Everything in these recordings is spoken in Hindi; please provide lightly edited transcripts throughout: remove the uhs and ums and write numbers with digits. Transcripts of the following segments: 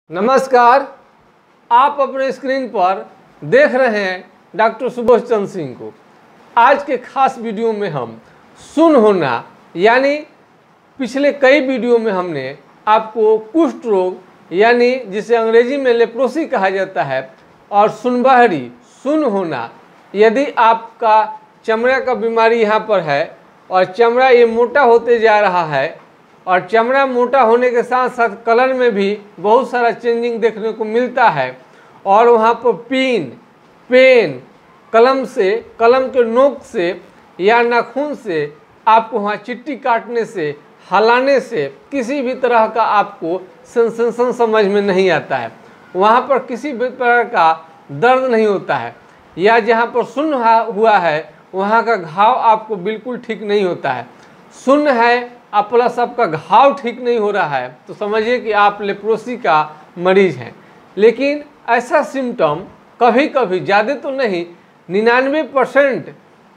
नमस्कार, आप अपने स्क्रीन पर देख रहे हैं डॉक्टर सुबोध चंद्र सिंह को। आज के खास वीडियो में हम सुन्न होना यानी पिछले कई वीडियो में हमने आपको कुष्ठ रोग यानी जिसे अंग्रेजी में लेप्रोसी कहा जाता है और सुनबहरी सुन्न होना, यदि आपका चमड़ा का बीमारी यहाँ पर है और चमड़ा ये मोटा होते जा रहा है और चमड़ा मोटा होने के साथ साथ कलर में भी बहुत सारा चेंजिंग देखने को मिलता है और वहाँ पर पेन कलम के नोक से या नाखून से आपको वहाँ चिट्ठी काटने से, हलाने से किसी भी तरह का आपको सेंसेशन समझ में नहीं आता है। वहाँ पर किसी भी प्रकार का दर्द नहीं होता है या जहाँ पर सुन्न हुआ है वहाँ का घाव आपको बिल्कुल ठीक नहीं होता है। सुन्न है आप प्लस आपका घाव ठीक नहीं हो रहा है तो समझिए कि आप लेप्रोसी का मरीज हैं। लेकिन ऐसा सिम्टम कभी कभी, ज़्यादा तो नहीं, 99%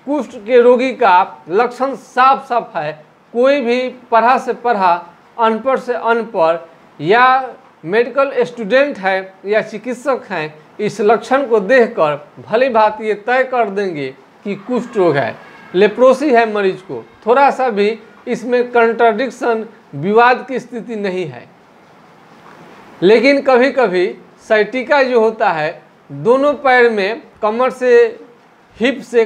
कुष्ठ के रोगी का लक्षण साफ साफ है। कोई भी पढ़ा से पढ़ा, अनपढ़ से अनपढ़ या मेडिकल स्टूडेंट है या चिकित्सक हैं, इस लक्षण को देखकर भली भांति ये तय कर देंगे कि कुष्ठ रोग है, लेप्रोसी है मरीज को। थोड़ा सा भी इसमें कंट्राडिक्शन, विवाद की स्थिति नहीं है। लेकिन कभी कभी साइटिका जो होता है, दोनों पैर में कमर से हिप से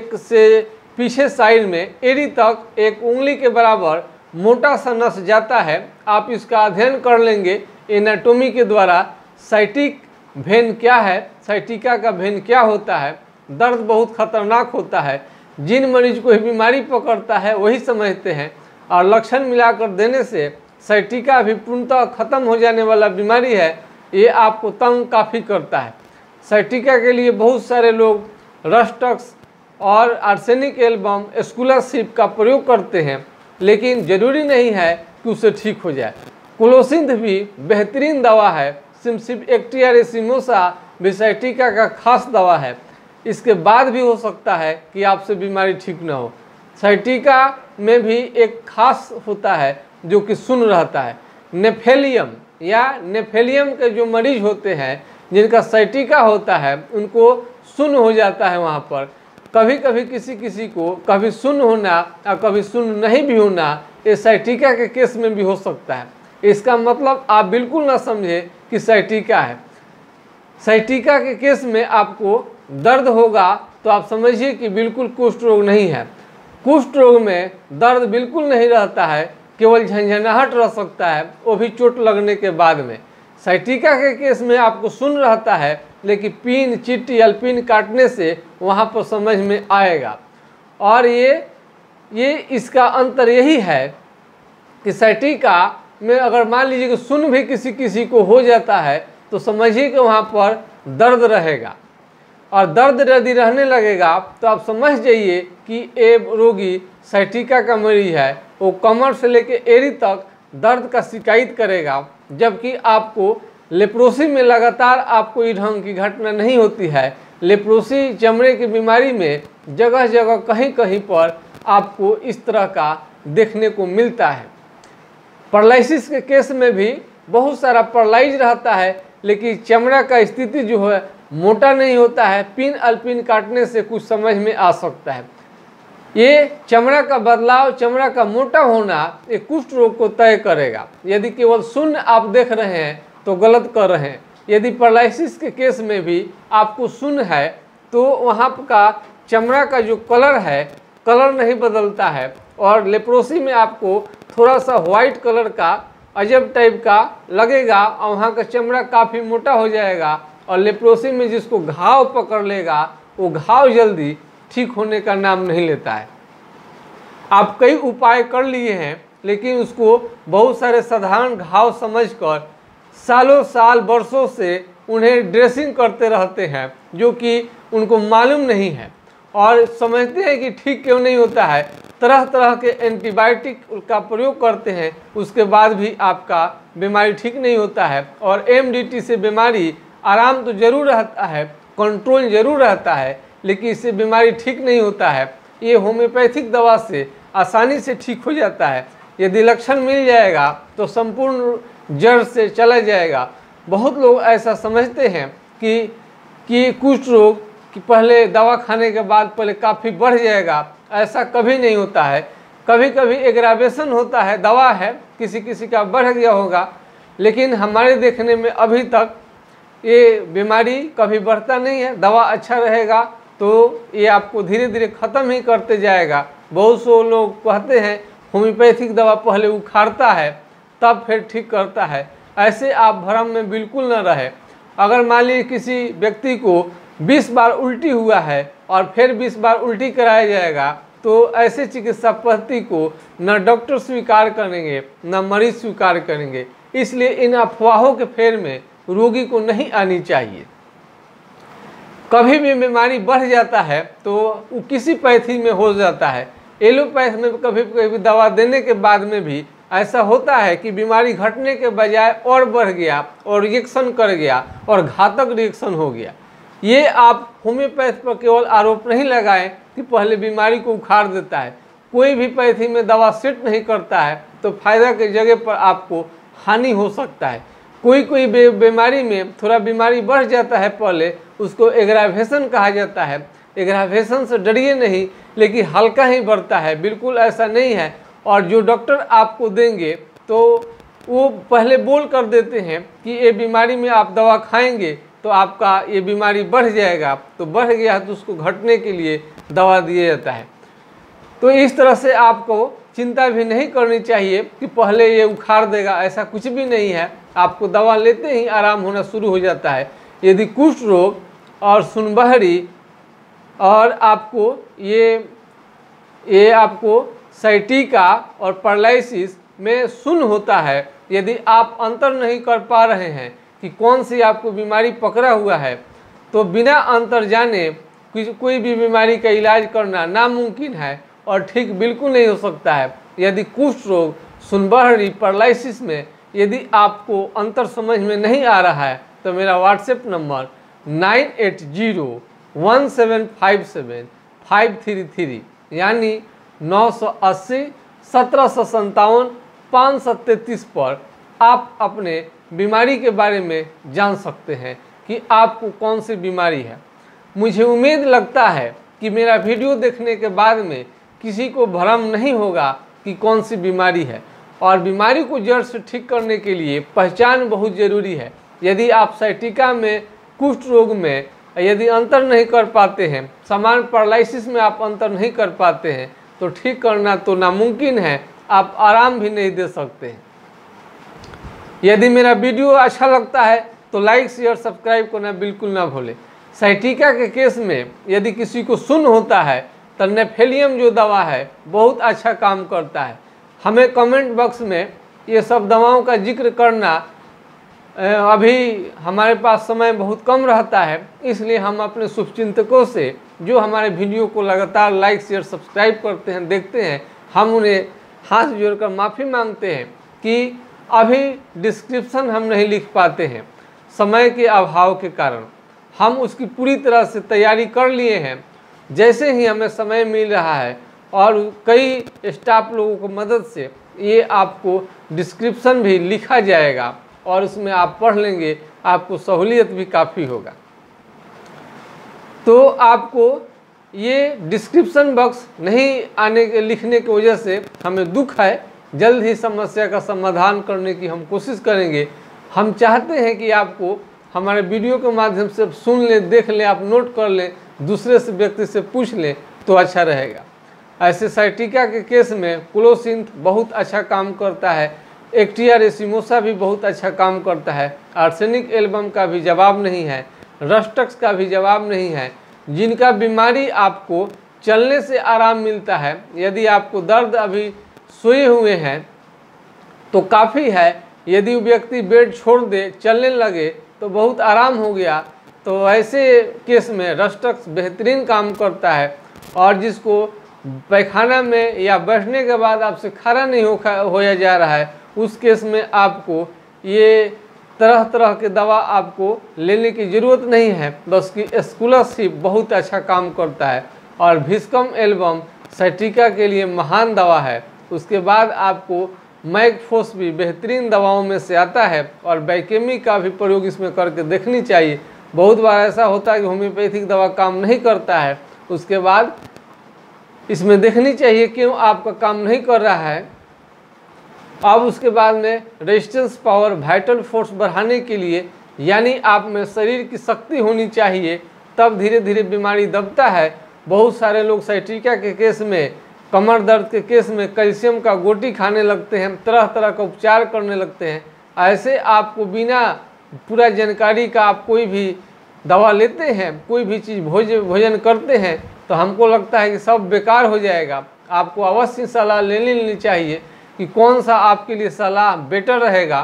पीछे साइड में एड़ी तक एक उंगली के बराबर मोटा सा नस जाता है। आप इसका अध्ययन कर लेंगे एनाटोमी के द्वारा। साइटिक वेन क्या है, साइटिका का वेन क्या होता है, दर्द बहुत खतरनाक होता है। जिन मरीज को बीमारी पकड़ता है वही समझते हैं और लक्षण मिलाकर देने से साइटिका भी पूर्णतः खत्म हो जाने वाला बीमारी है, ये आपको तंग काफ़ी करता है। साइटिका के लिए बहुत सारे लोग रस्टक्स और आर्सेनिक एल्बम स्कॉलरशिप का प्रयोग करते हैं, लेकिन ज़रूरी नहीं है कि उसे ठीक हो जाए। क्लोसिंथ भी बेहतरीन दवा है। सिम्सिएक्टिया रेसिमोसा भी साइटिका का खास दवा है। इसके बाद भी हो सकता है कि आपसे बीमारी ठीक न हो। साइटिका में भी एक खास होता है जो कि सुन्न रहता है। नेफेलियम के जो मरीज होते हैं जिनका साइटिका होता है उनको सुन्न हो जाता है। वहाँ पर कभी कभी किसी को कभी सुन्न होना और कभी सुन्न नहीं भी होना, ये साइटिका के केस में भी हो सकता है। इसका मतलब आप बिल्कुल ना समझे कि साइटिका है। साइटिका के केस में आपको दर्द होगा तो आप समझिए कि बिल्कुल कुष्ठ रोग नहीं है। कुष्ठ रोग में दर्द बिल्कुल नहीं रहता है, केवल झंझनाहट रह सकता है, वो भी चोट लगने के बाद में। साइटिका के केस में आपको सुन्न रहता है, लेकिन पिन, चिट्टी, अल्पिन काटने से वहाँ पर समझ में आएगा। और ये इसका अंतर यही है कि साइटिका में अगर मान लीजिए कि सुन्न भी किसी को हो जाता है तो समझिए कि वहाँ पर दर्द रहेगा और दर्द यदि रहने लगेगा तो आप समझ जाइए कि ये रोगी साइटिका का मरीज है। वो कमर से लेकर एड़ी तक दर्द का शिकायत करेगा, जबकि आपको लेप्रोसी में लगातार आपको इस ढंग की घटना नहीं होती है। लेप्रोसी चमड़े की बीमारी में जगह जगह कहीं कहीं पर आपको इस तरह का देखने को मिलता है। पैरालिसिस के केस में भी बहुत सारा पैरालाइज रहता है, लेकिन चमड़ा का स्थिति जो है मोटा नहीं होता है। पिन अल्पिन काटने से कुछ समझ में आ सकता है। ये चमड़ा का बदलाव, चमड़ा का मोटा होना ये कुष्ठ रोग को तय करेगा। यदि केवल शून्य आप देख रहे हैं तो गलत कर रहे हैं। यदि पैरालिसिस के केस में भी आपको शून्य है तो वहाँ का चमड़ा का जो कलर है, कलर नहीं बदलता है और लेप्रोसी में आपको थोड़ा सा व्हाइट कलर का अजब टाइप का लगेगा और वहाँ का चमड़ा काफ़ी मोटा हो जाएगा। और लेप्रोसी में जिसको घाव पकड़ लेगा वो घाव जल्दी ठीक होने का नाम नहीं लेता है। आप कई उपाय कर लिए हैं, लेकिन उसको बहुत सारे साधारण घाव समझकर सालों साल वर्षों से उन्हें ड्रेसिंग करते रहते हैं, जो कि उनको मालूम नहीं है और समझते हैं कि ठीक क्यों नहीं होता है। तरह तरह के एंटीबायोटिक का प्रयोग करते हैं, उसके बाद भी आपका बीमारी ठीक नहीं होता है। और एमडीटी से बीमारी आराम तो जरूर रहता है, कंट्रोल जरूर रहता है, लेकिन इससे बीमारी ठीक नहीं होता है। ये होम्योपैथिक दवा से आसानी से ठीक हो जाता है। यदि लक्षण मिल जाएगा तो संपूर्ण जड़ से चला जाएगा। बहुत लोग ऐसा समझते हैं कि कुष्ठ रोग कि पहले दवा खाने के बाद पहले काफ़ी बढ़ जाएगा, ऐसा कभी नहीं होता है। कभी कभी एग्रावेशन होता है, दवा है, किसी किसी का बढ़ गया होगा, लेकिन हमारे देखने में अभी तक ये बीमारी कभी बढ़ता नहीं है। दवा अच्छा रहेगा तो ये आपको धीरे धीरे ख़त्म ही करते जाएगा। बहुत से लोग कहते हैं होम्योपैथिक दवा पहले उखाड़ता है तब फिर ठीक करता है। ऐसे आप भ्रम में बिल्कुल न रहे। अगर मान लीजिए किसी व्यक्ति को 20 बार उल्टी हुआ है और फिर 20 बार उल्टी कराया जाएगा तो ऐसे चिकित्सा पद्धति को न डॉक्टर स्वीकार करेंगे न मरीज स्वीकार करेंगे। इसलिए इन अफवाहों के फेर में रोगी को नहीं आनी चाहिए। कभी भी बीमारी बढ़ जाता है तो वो किसी पैथी में हो जाता है। एलोपैथ में कभी कभी दवा देने के बाद में भी ऐसा होता है कि बीमारी घटने के बजाय और बढ़ गया और रिएक्शन कर गया और घातक रिएक्शन हो गया। ये आप होम्योपैथ पर केवल आरोप नहीं लगाएं कि पहले बीमारी को उखाड़ देता है। कोई भी पैथी में दवा सेट नहीं करता है तो फायदा की जगह पर आपको हानि हो सकता है। कोई बीमारी में थोड़ा बीमारी बढ़ जाता है, पहले उसको एग्रावेशन कहा जाता है। एग्रावेशन से डरिए नहीं, लेकिन हल्का ही बढ़ता है, बिल्कुल ऐसा नहीं है। और जो डॉक्टर आपको देंगे तो वो पहले बोल कर देते हैं कि ये बीमारी में आप दवा खाएंगे तो आपका ये बीमारी बढ़ जाएगा, तो बढ़ गया तो उसको घटने के लिए दवा दिया जाता है। तो इस तरह से आपको चिंता भी नहीं करनी चाहिए कि पहले ये उखाड़ देगा, ऐसा कुछ भी नहीं है। आपको दवा लेते ही आराम होना शुरू हो जाता है। यदि कुष्ठ रोग और सुनबहरी और आपको ये आपको साइटिका और पैरालिसिस में सुन होता है, यदि आप अंतर नहीं कर पा रहे हैं कि कौन सी आपको बीमारी पकड़ा हुआ है, तो बिना अंतर जाने कोई भी बीमारी का इलाज करना नामुमकिन है और ठीक बिल्कुल नहीं हो सकता है। यदि कुष्ठ रोग, सुनबहरी, पैरालिसिस में यदि आपको अंतर समझ में नहीं आ रहा है तो मेरा व्हाट्सएप नंबर 98057533 यानी 980 1757 533 पर आप अपने बीमारी के बारे में जान सकते हैं कि आपको कौन सी बीमारी है। मुझे उम्मीद लगता है कि मेरा वीडियो देखने के बाद में किसी को भ्रम नहीं होगा कि कौन सी बीमारी है। और बीमारी को जड़ से ठीक करने के लिए पहचान बहुत ज़रूरी है। यदि आप साइटिका में, कुष्ठ रोग में यदि अंतर नहीं कर पाते हैं, सामान्य पैरालिसिस में आप अंतर नहीं कर पाते हैं, तो ठीक करना तो नामुमकिन है, आप आराम भी नहीं दे सकते हैं। यदि मेरा वीडियो अच्छा लगता है तो लाइक, शेयर, सब्सक्राइब करना बिल्कुल ना भूलें। साइटिका के केस में यदि किसी को सुन्न होता है तो नेफेलियम जो दवा है बहुत अच्छा काम करता है। हमें कमेंट बॉक्स में ये सब दवाओं का जिक्र करना, अभी हमारे पास समय बहुत कम रहता है, इसलिए हम अपने शुभचिंतकों से जो हमारे वीडियो को लगातार लाइक, शेयर, सब्सक्राइब करते हैं, देखते हैं, हम उन्हें हाथ जोड़कर माफ़ी मांगते हैं कि अभी डिस्क्रिप्शन हम नहीं लिख पाते हैं समय के अभाव के कारण। हम उसकी पूरी तरह से तैयारी कर लिए हैं। जैसे ही हमें समय मिल रहा है और कई स्टाफ लोगों की मदद से ये आपको डिस्क्रिप्शन भी लिखा जाएगा और उसमें आप पढ़ लेंगे, आपको सहूलियत भी काफ़ी होगा। तो आपको ये डिस्क्रिप्शन बॉक्स नहीं लिखने की वजह से हमें दुख है। जल्द ही समस्या का समाधान करने की हम कोशिश करेंगे। हम चाहते हैं कि आपको हमारे वीडियो के माध्यम से सुन लें, देख लें, आप नोट कर लें, दूसरे से व्यक्ति से पूछ लें तो अच्छा रहेगा। ऐसे साइटिका के केस में क्लोसिंथ बहुत अच्छा काम करता है, एक्टिया रेसिमोसा भी बहुत अच्छा काम करता है, आर्सेनिक एल्बम का भी जवाब नहीं है, रस्टक्स का भी जवाब नहीं है। जिनका बीमारी आपको चलने से आराम मिलता है, यदि आपको दर्द अभी सोए हुए हैं तो काफ़ी है, यदि व्यक्ति बेड छोड़ दे, चलने लगे तो बहुत आराम हो गया, तो ऐसे केस में रस्टक्स बेहतरीन काम करता है। और जिसको पैखाना में या बैठने के बाद आपसे खड़ा नहीं होया जा रहा है, उस केस में आपको ये तरह तरह के दवा आपको लेने की ज़रूरत नहीं है, बस कि एस्कुलस ही बहुत अच्छा काम करता है। और भिस्कम एल्बम साइटिका के लिए महान दवा है। उसके बाद आपको मैगफोस भी बेहतरीन दवाओं में से आता है और बाइकेमी का भी प्रयोग इसमें करके देखनी चाहिए। बहुत बार ऐसा होता है कि होम्योपैथिक दवा काम नहीं करता है, उसके बाद इसमें देखनी चाहिए क्यों आपका काम नहीं कर रहा है। अब उसके बाद में रेजिस्टेंस पावर, वाइटल फोर्स बढ़ाने के लिए, यानी आप में शरीर की शक्ति होनी चाहिए, तब धीरे धीरे बीमारी दबता है। बहुत सारे लोग साइटिका के केस में, कमर दर्द के केस में कैल्शियम का गोटी खाने लगते हैं, तरह तरह का उपचार करने लगते हैं। ऐसे आपको बिना पूरा जानकारी का आप कोई भी दवा लेते हैं, कोई भी चीज़ भोजन करते हैं, तो हमको लगता है कि सब बेकार हो जाएगा। आपको अवश्य सलाह लेनी चाहिए कि कौन सा आपके लिए सलाह बेटर रहेगा।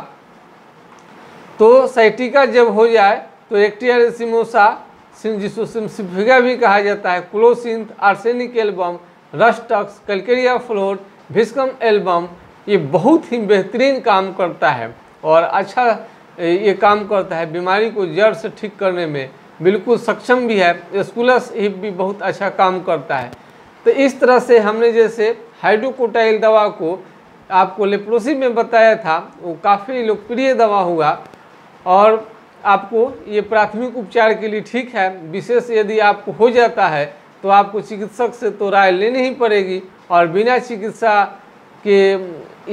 तो साइटिका जब हो जाए तो एक्टिनिया रेसिमोसा, जिसको सिम्फिगा भी कहा जाता है, क्लोसिंथ, arsenic album, rhus tox, calcarea fluor, viscum album, ये बहुत ही बेहतरीन काम करता है और अच्छा ये काम करता है, बीमारी को जड़ से ठीक करने में बिल्कुल सक्षम भी है। स्कूलस हिप भी बहुत अच्छा काम करता है। तो इस तरह से हमने जैसे हाइड्रोकोटाइल दवा को आपको लेप्रोसी में बताया था, वो काफ़ी लोकप्रिय दवा हुआ और आपको ये प्राथमिक उपचार के लिए ठीक है। विशेष यदि आपको हो जाता है तो आपको चिकित्सक से तो राय लेनी ही पड़ेगी और बिना चिकित्सा के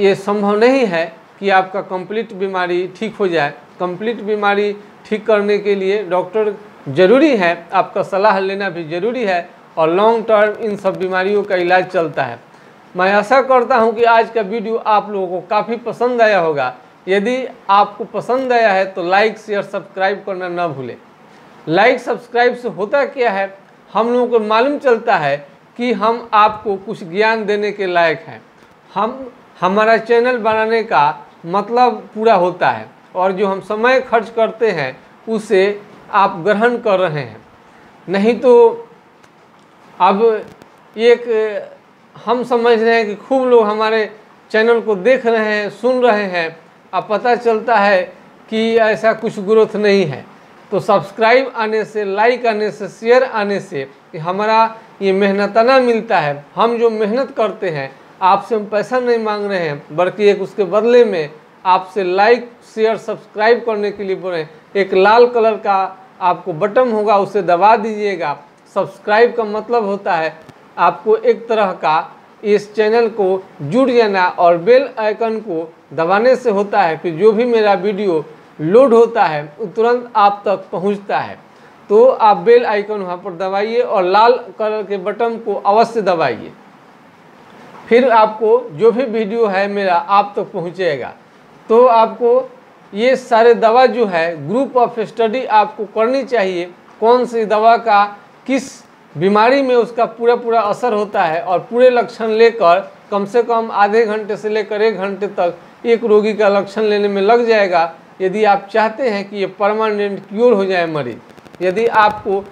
ये संभव नहीं है कि आपका कंप्लीट बीमारी ठीक हो जाए। कंप्लीट बीमारी ठीक करने के लिए डॉक्टर ज़रूरी है, आपका सलाह लेना भी ज़रूरी है और लॉन्ग टर्म इन सब बीमारियों का इलाज चलता है। मैं आशा करता हूं कि आज का वीडियो आप लोगों को काफ़ी पसंद आया होगा। यदि आपको पसंद आया है तो लाइक, शेयर, सब्सक्राइब करना ना भूलें। लाइक सब्सक्राइब से होता क्या है, हम लोगों को मालूम चलता है कि हम आपको कुछ ज्ञान देने के लायक हैं। हमारा चैनल बनाने का मतलब पूरा होता है और जो हम समय खर्च करते हैं उसे आप ग्रहण कर रहे हैं। नहीं तो अब एक हम समझ रहे हैं कि खूब लोग हमारे चैनल को देख रहे हैं, सुन रहे हैं, अब पता चलता है कि ऐसा कुछ ग्रोथ नहीं है। तो सब्सक्राइब आने से, लाइक आने से, शेयर आने से हमारा ये मेहनताना मिलता है। हम जो मेहनत करते हैं, आपसे हम पैसा नहीं मांग रहे हैं, बल्कि एक उसके बदले में आपसे लाइक, शेयर, सब्सक्राइब करने के लिए बोल रहे हैं। एक लाल कलर का आपको बटन होगा, उसे दबा दीजिएगा। सब्सक्राइब का मतलब होता है आपको एक तरह का इस चैनल को जुड़ जाना और बेल आइकन को दबाने से होता है कि जो भी मेरा वीडियो लोड होता है वो तुरंत आप तक पहुंचता है। तो आप बेल आइकन वहाँ पर दबाइए और लाल कलर के बटन को अवश्य दबाइए, फिर आपको जो भी वीडियो है मेरा आप तक पहुँचेगा। तो आपको ये सारे दवा जो है ग्रुप ऑफ स्टडी आपको करनी चाहिए, कौन सी दवा का किस बीमारी में उसका पूरा असर होता है और पूरे लक्षण लेकर कम से कम आधे घंटे से लेकर 1 घंटे तक एक रोगी का लक्षण लेने में लग जाएगा। यदि आप चाहते हैं कि ये परमानेंट क्योर हो जाए मरीज, यदि आपको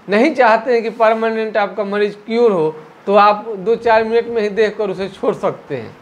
नहीं चाहते हैं कि परमानेंट आपका मरीज क्योर हो, तो आप 2-4 मिनट में ही देखकर उसे छोड़ सकते हैं।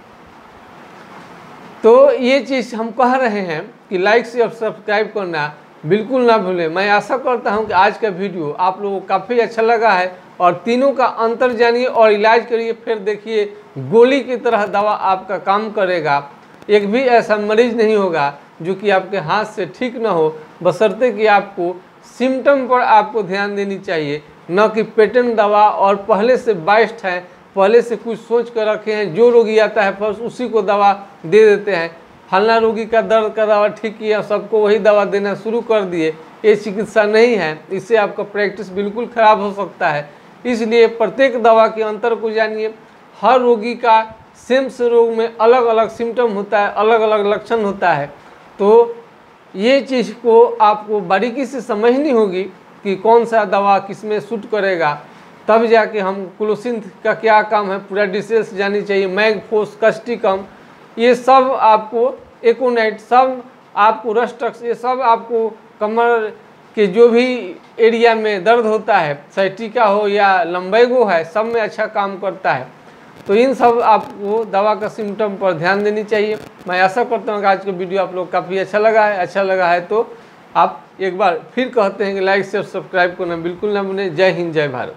तो ये चीज़ हम कह रहे हैं कि लाइक से सब्सक्राइब करना बिल्कुल ना भूलें। मैं आशा करता हूं कि आज का वीडियो आप लोगों को काफ़ी अच्छा लगा है और तीनों का अंतर जानिए और इलाज करिए, फिर देखिए गोली की तरह दवा आपका काम करेगा। एक भी ऐसा मरीज नहीं होगा जो कि आपके हाथ से ठीक ना हो, बशर्ते कि आपको सिम्टम पर आपको ध्यान देनी चाहिए, न कि पेटेंट दवा और पहले से बाइस्ड है, पहले से कुछ सोच कर रखे हैं, जो रोगी आता है बस उसी को दवा दे देते हैं। फलना रोगी का दर्द का दवा ठीक किया, सबको वही दवा देना शुरू कर दिए। ये चिकित्सा नहीं है, इससे आपका प्रैक्टिस बिल्कुल ख़राब हो सकता है। इसलिए प्रत्येक दवा के अंतर को जानिए। हर रोगी का सेम से रोग में अलग अलग सिम्टम होता है, अलग अलग लक्षण होता है। तो ये चीज़ को आपको बारीकी से समझनी होगी कि कौन सा दवा किस में सूट करेगा, तब जाके हम क्लोसिंथ का क्या काम है पूरा डिटेल्स जानी चाहिए। मैगफोस, कैस्टिकम, ये सब आपको, एकोनाइट, सब आपको, रस्टक्स, ये सब आपको कमर के जो भी एरिया में दर्द होता है, साइटिका हो या लम्बैगो है, सब में अच्छा काम करता है। तो इन सब आपको दवा का सिम्टम पर ध्यान देनी चाहिए। मैं आशा करता हूँ कि आज का वीडियो आप लोग काफ़ी अच्छा लगा है तो आप एक बार फिर कहते हैं कि लाइक, शेयर, सब्सक्राइब करना बिल्कुल ना भूलें। जय हिंद, जय भारत।